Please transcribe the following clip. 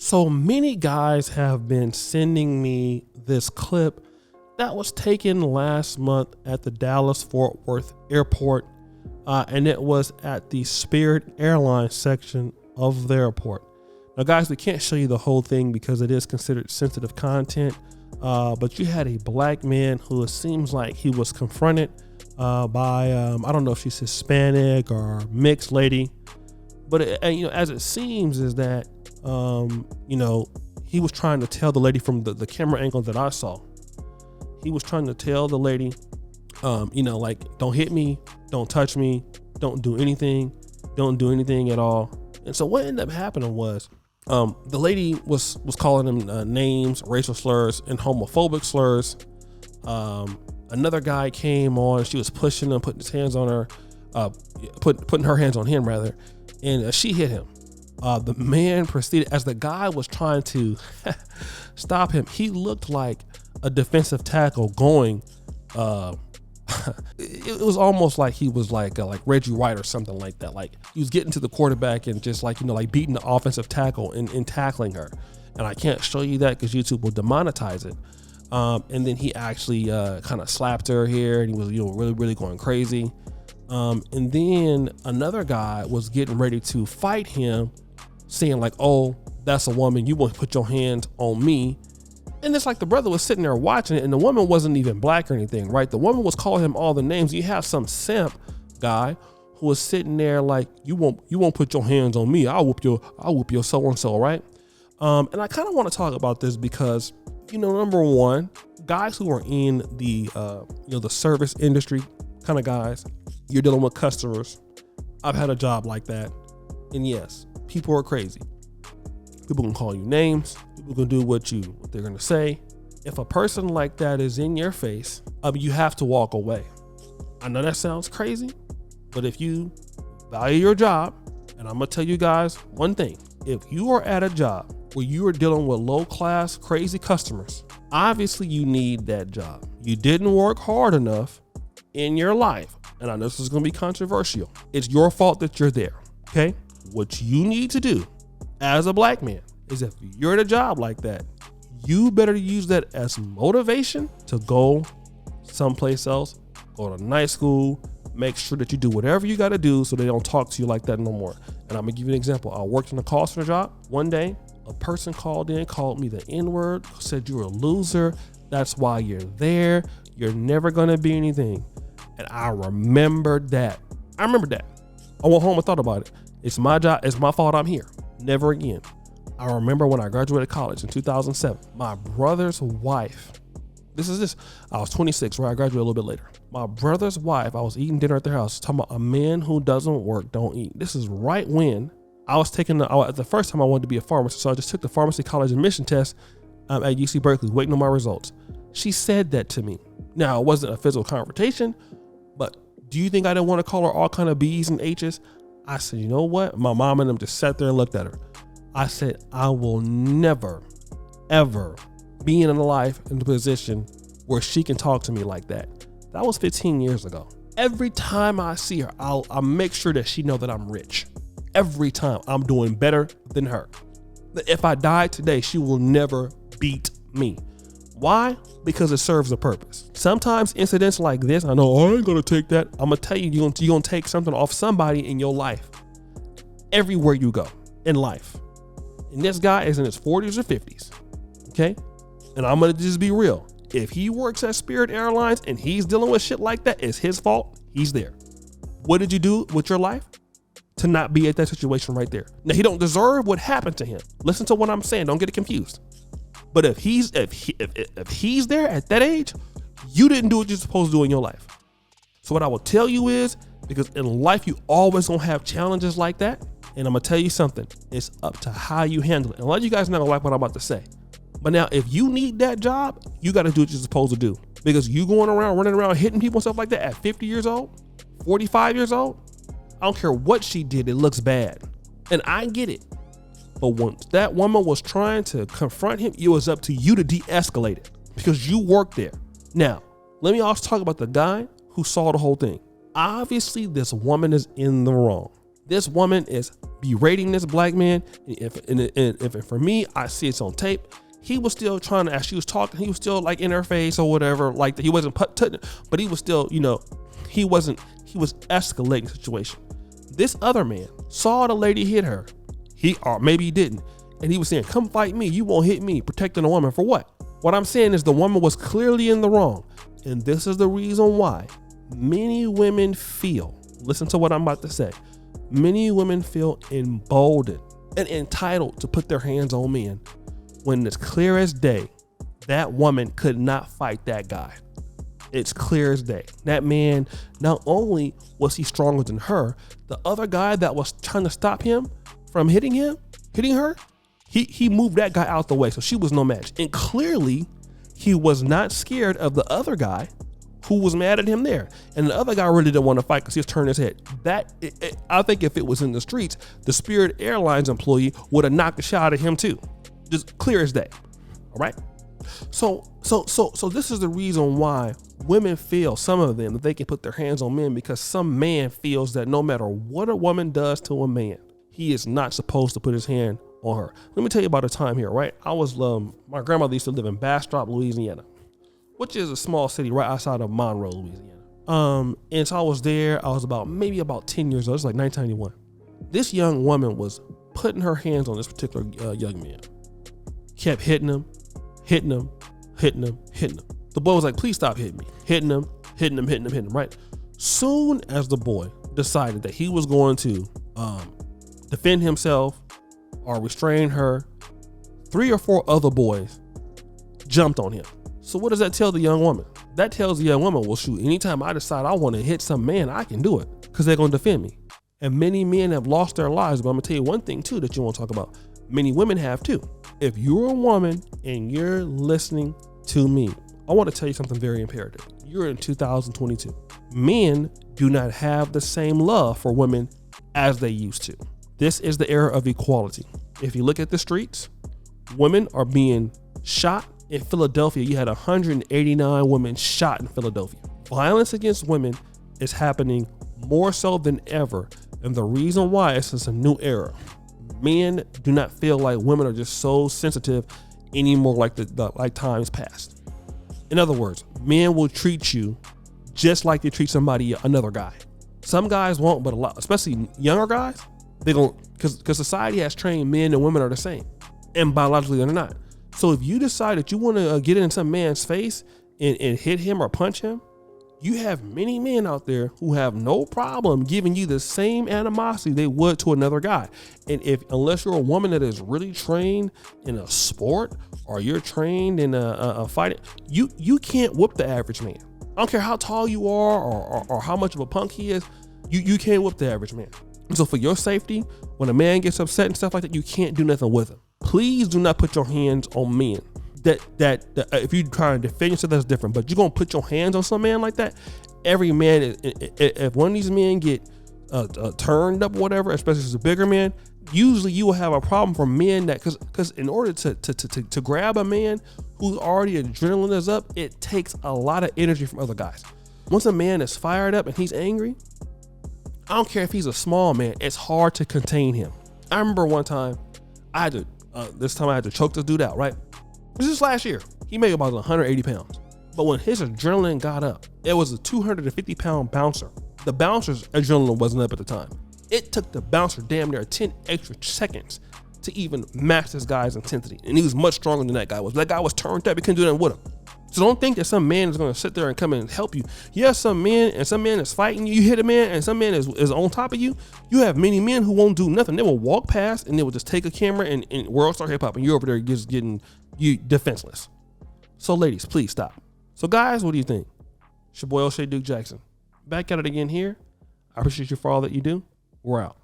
So many guys have been sending me this clip that was taken last month at the Dallas-Fort Worth airport, and it was at the Spirit Airlines section of the airport. Now, guys, we can't show you the whole thing because it is considered sensitive content, but you had a black man who it seems like he was confronted by, I don't know if she's Hispanic or mixed lady, but as it seems is that he was trying to tell the lady from the camera angle that I saw. He was trying to tell the lady, don't hit me, don't touch me, don't do anything at all. And so what ended up happening was the lady was calling him names, racial slurs, and homophobic slurs. Another guy came on. She was pushing him, putting his hands on her, putting her hands on him rather, and she hit him. The man proceeded, as the guy was trying to stop him, he looked like a defensive tackle going. It was almost like he was like Reggie White or something like that. Like he was getting to the quarterback and just beating the offensive tackle and tackling her. And I can't show you that because YouTube will demonetize it. And then he actually kind of slapped her here, and he was really going crazy. And then another guy was getting ready to fight him, saying like, "Oh, that's a woman. You won't put your hands on me." And it's like the brother was sitting there watching it, and the woman wasn't even black or anything, right? The woman was calling him all the names. You have some simp guy who was sitting there like, "You won't put your hands on me. I'll whoop your so and so," right? And I kind of want to talk about this because, number one, guys who are in the the service industry kind of guys, you're dealing with customers. I've had a job like that, and yes, people are crazy. People can call you names. People can do what they're gonna say. If a person like that is in your face, you have to walk away. I know that sounds crazy, but if you value your job, and I'm gonna tell you guys one thing: if you are at a job where you are dealing with low-class, crazy customers, obviously you need that job. You didn't work hard enough in your life, and I know this is gonna be controversial. It's your fault that you're there. Okay, what you need to do as a black man is, if you're at a job like that, you better use that as motivation to go someplace else, go to night school, make sure that you do whatever you got to do so they don't talk to you like that no more. And I'm gonna give you an example. I worked in a call center job. One day, a person called me the N-word, said you're a loser. That's why you're there. You're never gonna be anything. And I remembered that. I went home and thought about it. It's my job. It's my fault I'm here. Never again. I remember when I graduated college in 2007, my brother's wife, I was 26, right? I graduated a little bit later. My brother's wife, I was eating dinner at their house, talking about a man who doesn't work, don't eat. This is right when I was the first time I wanted to be a pharmacist. So I just took the pharmacy college admission test at UC Berkeley, waiting on my results. She said that to me. Now, it wasn't a physical confrontation, but do you think I didn't want to call her all kind of B's and H's? I said, you know what? My mom and them just sat there and looked at her. I said, I will never, ever be in a life in a position where she can talk to me like that. That was 15 years ago. Every time I see her, I'll make sure that she know that I'm rich. Every time I'm doing better than her. If I die today, she will never beat me. Why? Because it serves a purpose. Sometimes incidents like this, I know I ain't gonna take that. I'm gonna tell you, you're gonna take something off somebody in your life. Everywhere you go in life. And this guy is in his 40s or 50s. Okay? And I'm gonna just be real. If he works at Spirit Airlines and he's dealing with shit like that, it's his fault. He's there. What did you do with your life to not be at that situation right there? Now, he don't deserve what happened to him. Listen to what I'm saying. Don't get it confused. But if he's there at that age, you didn't do what you're supposed to do in your life. So what I will tell you is, because in life you always gonna have challenges like that, and I'm gonna tell you something. It's up to how you handle it. And a lot of you guys not gonna like what I'm about to say. But now, if you need that job, you got to do what you're supposed to do. Because you running around hitting people and stuff like that at 50 years old, 45 years old, I don't care what she did, it looks bad. And I get it. But once that woman was trying to confront him, it was up to you to de-escalate it because you worked there. Now, let me also talk about the guy who saw the whole thing. Obviously, this woman is in the wrong. This woman is berating this black man. If for me, I see it's on tape. He was still trying to, as she was talking, he was still like in her face or whatever. Like he wasn't but he was still, he was escalating the situation. This other man saw the lady hit her. Or maybe he didn't. And he was saying, come fight me. You won't hit me. Protecting a woman for what? What I'm saying is the woman was clearly in the wrong. And this is the reason why many women feel, listen to what I'm about to say. Many women feel emboldened and entitled to put their hands on men when it's clear as day that woman could not fight that guy. It's clear as day. That man, not only was he stronger than her, the other guy that was trying to stop him from hitting her, he moved that guy out the way, so she was no match. And clearly, he was not scared of the other guy who was mad at him there. And the other guy really didn't want to fight because he was turning his head. I think if it was in the streets, the Spirit Airlines employee would have knocked a shot at him too. Just clear as day. All right. So this is the reason why women feel, some of them, that they can put their hands on men, because some man feels that no matter what a woman does to a man, he is not supposed to put his hand on her. Let me tell you about a time here, right? I was, my grandmother used to live in Bastrop, Louisiana, which is a small city right outside of Monroe, Louisiana. And so I was there. I was maybe about 10 years old. It's like 1991. This young woman was putting her hands on this particular young man. Kept hitting him. The boy was like, please stop hitting me. Hitting him, right? Soon as the boy decided that he was going to defend himself or restrain her, 3 or 4 other boys jumped on him. So what does that tell the young woman? That tells the young woman, well, shoot, anytime I decide I want to hit some man, I can do it because they're going to defend me. And many men have lost their lives. But I'm going to tell you one thing too that you want to talk about. Many women have too. If you're a woman and you're listening to me, I want to tell you something very imperative. You're in 2022. Men do not have the same love for women as they used to. This is the era of equality. If you look at the streets, women are being shot. In Philadelphia, you had 189 women shot in Philadelphia. Violence against women is happening more so than ever. And the reason why is it's a new era. Men do not feel like women are just so sensitive anymore like times past. In other words, men will treat you just like they treat another guy. Some guys won't, but a lot, especially younger guys, they don't, because society has trained men and women are the same, and biologically they're not. So if you decide that you want to get in some man's face and hit him or punch him, you have many men out there who have no problem giving you the same animosity they would to another guy. And unless you're a woman that is really trained in a sport or you're trained in a fighting, you can't whoop the average man. I don't care how tall you are or how much of a punk he is, you can't whoop the average man. So for your safety, when a man gets upset and stuff like that, you can't do nothing with him. Please do not put your hands on men. That if you try to defend yourself, that's different. But you're gonna put your hands on some man like that. Every man, if one of these men get turned up, or whatever, especially if it's a bigger man, usually you will have a problem for men that because in order to grab a man who's already adrenaline is up, it takes a lot of energy from other guys. Once a man is fired up and he's angry, I don't care if he's a small man, it's hard to contain him. I remember one time I had to choke this dude out, right? This is last year. He made about 180 pounds. But when his adrenaline got up, it was a 250 pound bouncer. The bouncer's adrenaline wasn't up at the time. It took the bouncer damn near 10 extra seconds to even match this guy's intensity. And he was much stronger than that guy was. That guy was turned up. He couldn't do that with him. So don't think that some man is going to sit there and come in and help you. Yes, some man is fighting you. You hit a man and some man is on top of you. You have many men who won't do nothing. They will walk past and they will just take a camera and World Star Hip Hop and you're over there just getting you defenseless. So ladies, please stop. So guys, what do you think? It's your boy O'Shea Duke Jackson. Back at it again here. I appreciate you for all that you do. We're out.